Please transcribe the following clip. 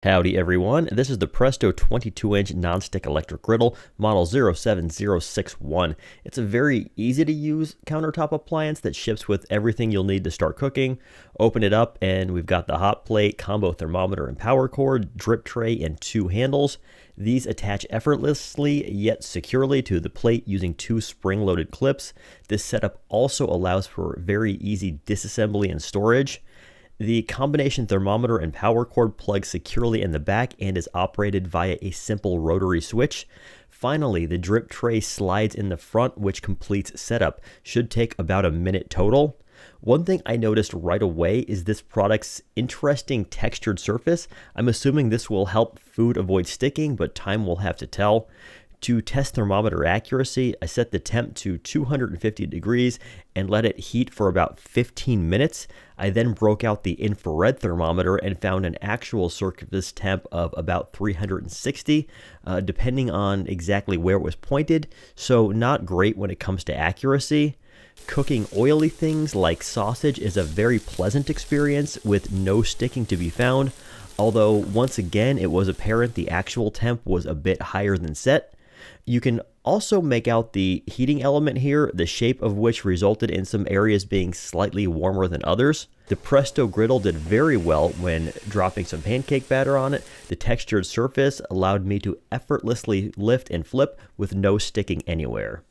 Howdy everyone, this is the Presto 22-inch nonstick electric griddle, model 07061. It's a very easy to use countertop appliance that ships with everything you'll need to start cooking. Open it up and we've got the hot plate, combo thermometer and power cord, drip tray, and two handles. These attach effortlessly yet securely to the plate using two spring-loaded clips. This setup also allows for very easy disassembly and storage. The combination thermometer and power cord plug securely in the back and is operated via a simple rotary switch. Finally, the drip tray slides in the front, which completes setup. Should take about a minute total. One thing I noticed right away is this product's interesting textured surface. I'm assuming this will help food avoid sticking, but time will have to tell. To test thermometer accuracy, I set the temp to 250 degrees and let it heat for about 15 minutes. I then broke out the infrared thermometer and found an actual surface temp of about 360, depending on exactly where it was pointed, so not great when it comes to accuracy. Cooking oily things like sausage is a very pleasant experience with no sticking to be found, although once again it was apparent the actual temp was a bit higher than set. You can also make out the heating element here, the shape of which resulted in some areas being slightly warmer than others. The Presto griddle did very well when dropping some pancake batter on it. The textured surface allowed me to effortlessly lift and flip with no sticking anywhere.